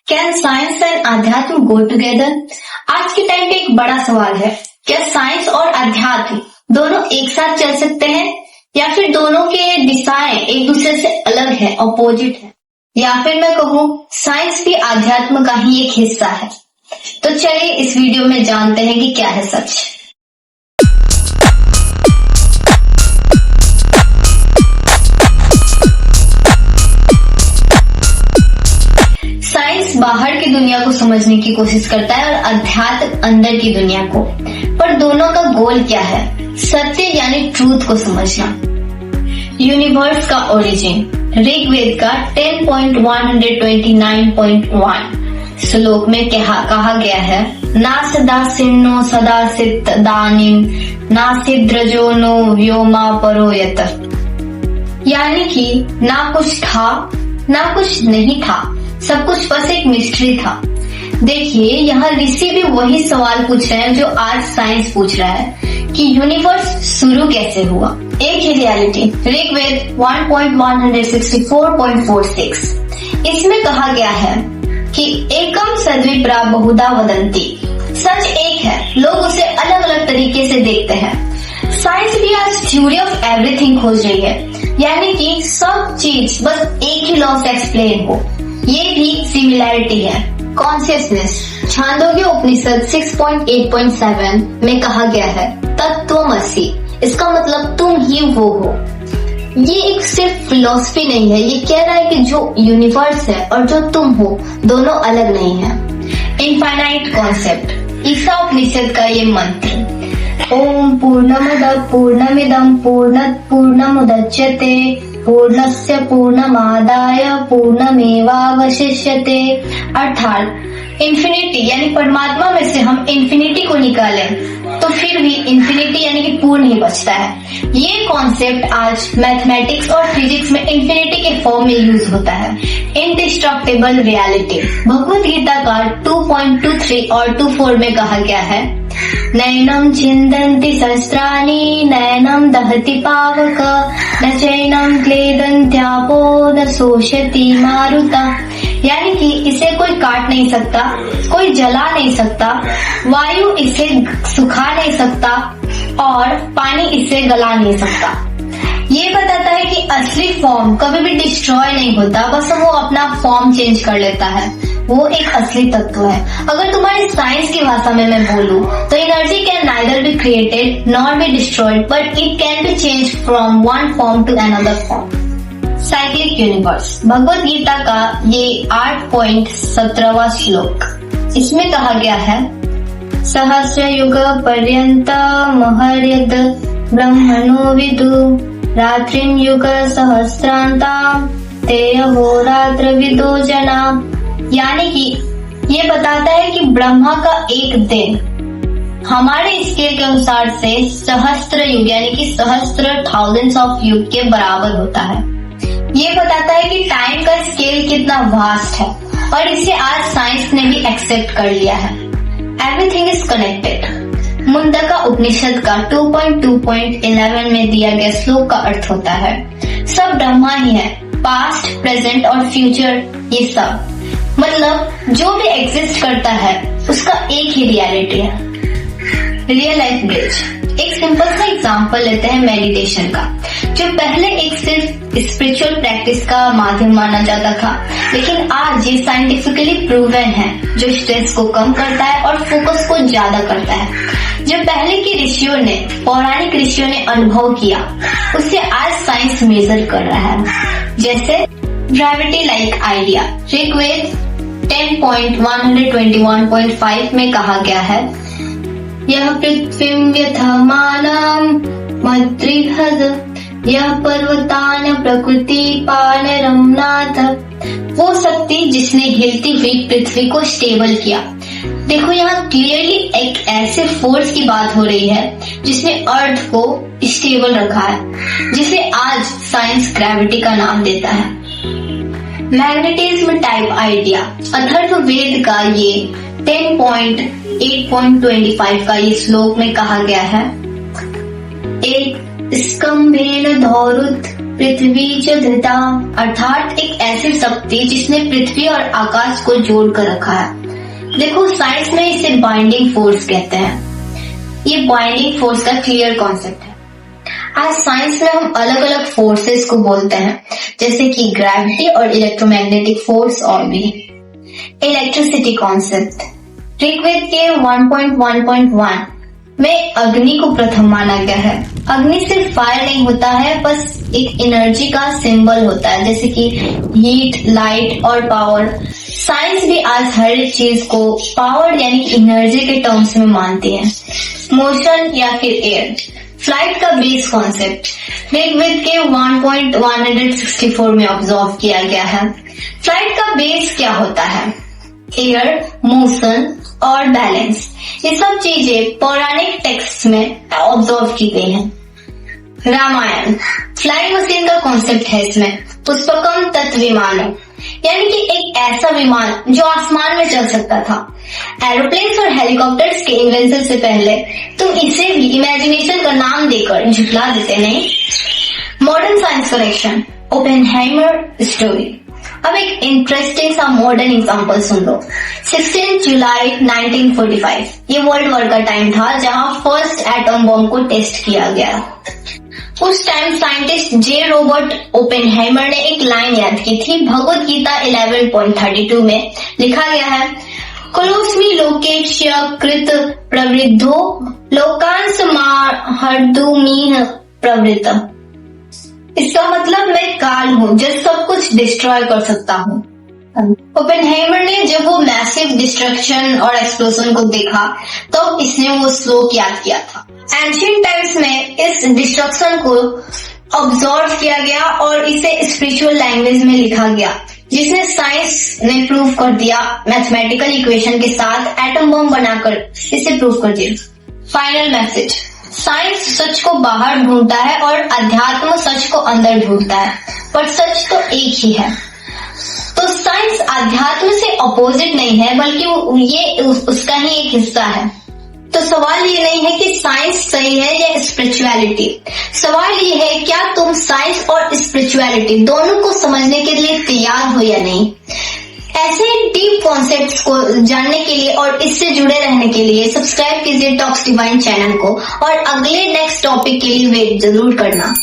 Can science and अध्यात्म go together? आज के टाइम पे एक बड़ा सवाल है, क्या साइंस और अध्यात्म दोनों एक साथ चल सकते हैं या फिर दोनों के दिशाएं एक दूसरे से अलग है, अपोजिट है, या फिर मैं कहूँ साइंस भी अध्यात्म का ही एक हिस्सा है। तो चलिए इस वीडियो में जानते हैं कि क्या है सच। साइंस बाहर की दुनिया को समझने की कोशिश करता है और अध्यात्म अंदर की दुनिया को, पर दोनों का गोल क्या है? सत्य यानी ट्रूथ को समझना। यूनिवर्स का ओरिजिन ऋग्वेद का 10.129.1 श्लोक में कहा गया है, ना सदा सिन्नो सदा सित दानिम ना सिद्रजो नो व्योमा परो यत। यानी कि ना कुछ था ना कुछ नहीं था, सब कुछ बस एक मिस्ट्री था। देखिए यहाँ ऋषि भी वही सवाल पूछ रहे हैं जो आज साइंस पूछ रहा है कि यूनिवर्स शुरू कैसे हुआ। एक ही रियलिटी ऋग्वेद 1.164.46 इसमें कहा गया है कि एकम सद्विप्रा बहुधा वदंती। सच एक है, लोग उसे अलग अलग तरीके से देखते हैं। साइंस भी आज थ्योरी ऑफ एवरीथिंग खोज रही है, यानी कि सब चीज बस एक ही लॉ से एक्सप्लेन हो। ये भी सिमिलैरिटी है। कॉन्शियसनेस छांदोग्य उपनिषद 6.8.7 में कहा गया है, तत्त्वमसि, इसका मतलब तुम ही वो हो। ये एक सिर्फ फिलॉसफी नहीं है, ये कह रहा है कि जो यूनिवर्स है और जो तुम हो दोनों अलग नहीं है। इनफाइनाइट कॉन्सेप्ट ईसा उपनिषद का ये मंत्र, ओम पूर्णमद पूर्णमिदं पूर्णात् पूर्णमुदच्यते पूर्णस्य पूर्णमादाय पूर्णमेवावशिष्यते। अर्थात इन्फिनिटी यानी परमात्मा में से हम इन्फिनिटी को निकालें तो फिर भी इन्फिनिटी यानी कि पूर्ण ही बचता है। ये कॉन्सेप्ट आज मैथमेटिक्स और फिजिक्स में इन्फिनिटी के फॉर्म में यूज होता है। इंडिस्ट्रक्टेबल रियलिटी भगवत गीता का 2.23 और 24 में कहा गया है, नैनम छिन्दन्ति शस्त्राणि नैनम दहति पावक न चैनम क्लेदन्त्यापो न शोषयति मारुता। यानी कि इसे कोई काट नहीं सकता, कोई जला नहीं सकता, वायु इसे सुखा नहीं सकता और पानी इसे गला नहीं सकता। ये बताता है कि असली फॉर्म कभी भी डिस्ट्रॉय नहीं होता, बस वो अपना फॉर्म चेंज कर लेता है। वो एक असली तत्व है। अगर तुम्हारी साइंस की भाषा में मैं बोलूं तो energy can neither be created nor be destroyed but it can be change from one form to another form. Cyclic universe Bhagavad Gita का ये 8.17वां श्लोक, इसमें कहा गया है, सहस्र युग पर्यंत महर्यद ब्रह्मणो विदु रात्रिम युग सहस्रांता ते अहोरात्र विदो जना। यानी कि ये बताता है कि ब्रह्मा का एक दिन हमारे स्केल के अनुसार से सहस्त्र युग यानी कि सहस्त्र थाउजेंड्स ऑफ युग के बराबर होता है। ये बताता है कि टाइम का स्केल कितना वास्ट है और इसे आज साइंस ने भी एक्सेप्ट कर लिया है। एवरीथिंग इज कनेक्टेड मुंडका उपनिषद का 2.2.11 में दिया गया श्लोक का अर्थ होता है, सब ब्रह्मा ही है, पास्ट प्रेजेंट और फ्यूचर, ये सब मतलब जो भी एग्जिस्ट करता है उसका एक ही रियलिटी है। रियल लाइफ ब्रिज एक सिंपल सा एग्जांपल लेते हैं मेडिटेशन का, जो पहले एक सिर्फ स्पिरिचुअल प्रैक्टिस का माध्यम माना जाता था, लेकिन आज ये साइंटिफिकली प्रूवन है, जो स्ट्रेस को कम करता है और फोकस को ज्यादा करता है। जो पहले के ऋषियों ने पौराणिक ऋषियों ने अनुभव किया उसे आज साइंस मेजर कर रहा है। जैसे ग्रेविटी लाइक आइडिया ऋग्वेद 10.121.5 में कहा गया है, यह पृथ्वीं व्यथमानां मद्रिहद यह पर्वतान प्रकृति पानरमनाथ। वो शक्ति जिसने हिलती हुई पृथ्वी को स्टेबल किया। देखो यहाँ क्लियरली एक ऐसे फोर्स की बात हो रही है जिसने अर्थ को स्टेबल रखा है, जिसे आज साइंस ग्रेविटी का नाम देता है। मैग्नेटिज्म टाइप आइडिया अथर्ववेद का ये 10.8.25 का ये श्लोक में कहा गया है, एक स्कंभेन धौरुत पृथ्वी च धृता, अर्थात एक ऐसी शक्ति जिसने पृथ्वी और आकाश को जोड़ कर रखा है। देखो साइंस में इसे बाइंडिंग फोर्स कहते हैं। ये बाइंडिंग फोर्स का क्लियर कॉन्सेप्ट है। आज साइंस में हम अलग अलग फोर्सेस को बोलते हैं, जैसे कि ग्रेविटी और इलेक्ट्रोमैग्नेटिक फोर्स और भी। इलेक्ट्रिसिटी कॉन्सेप्ट ऋग्वेद के 1.1.1 में अग्नि को प्रथम माना गया है। अग्नि सिर्फ फायर नहीं होता है, बस एक एनर्जी का सिंबल होता है, जैसे कि हीट, लाइट और पावर। साइंस भी आज हर एक चीज को पावर यानी कि एनर्जी के टर्म्स में मानती है। मोशन या फिर एयर। फ्लाइट का बेस कॉन्सेप्ट ऋग्वेद के 1.164 में ऑब्जर्व किया गया है। फ्लाइट का बेस क्या होता है? एयर, मोशन और बैलेंस। ये सब चीजें पौराणिक टेक्स्ट में ऑब्जर्व की गई हैं। रामायण फ्लाइंग मशीन का कॉन्सेप्ट है इसमें। पुष्पकम तत् विमानम, यानी कि एक ऐसा विमान जो आसमान में चल सकता था। एरोप्लेन्स और हेलीकॉप्टर्स के इन्वेंशन से पहले तुम इसे भी इमेजिनेशन का नाम देकर झुठला देते नहीं। Modern science correction Oppenheimer story. अब एक इंटरेस्टिंग सा मॉडर्न एग्जांपल सुन लो। 16 जुलाई 1945 ये वर्ल्ड वॉर का टाइम था जहां फर्स्ट एटम बॉम्ब को टेस्ट किया गया। उस टाइम साइंटिस्ट जे रॉबर्ट ओपेनहाइमर ने एक लाइन याद की थी। भगवत गीता 11.32 में लिखा गया है, कोलोस्मी लोकेश्य कृत प्रवृद्धो लोकान समाहर्दुमीह प्रवृत्त। इसका मतलब मैं काल हूँ जो सब कुछ डिस्ट्रॉय कर सकता हूँ। ओपेनहाइमर ने जब वो मैसिव डिस्ट्रक्शन और एक्सप्लोजन को देखा तो इसने वो श्लोक याद किया था। एंशिएंट टाइम्स में इस डिस्ट्रक्शन को ऑब्जर्व किया गया और इसे स्पिरिचुअल लैंग्वेज में लिखा गया, जिसने साइंस ने प्रूव कर दिया। मैथमेटिकल इक्वेशन के साथ एटम बम बनाकर इसे प्रूव कर दिया। फाइनल मैसेज, साइंस सच को बाहर ढूंढता है और अध्यात्म सच को अंदर ढूंढता है, पर सच तो एक ही है। तो साइंस अध्यात्म से अपोजिट नहीं है, बल्कि ये उसका ही एक हिस्सा है। तो सवाल ये नहीं है कि साइंस सही है या स्पिरिचुअलिटी। सवाल ये है क्या तुम साइंस और स्पिरिचुअलिटी दोनों को समझने के लिए तैयार हो या नहीं। ऐसे डीप कॉन्सेप्ट्स को जानने के लिए और इससे जुड़े रहने के लिए सब्सक्राइब कीजिए टॉक्स डिवाइन चैनल को और अगले नेक्स्ट टॉपिक के लिए वेट जरूर करना।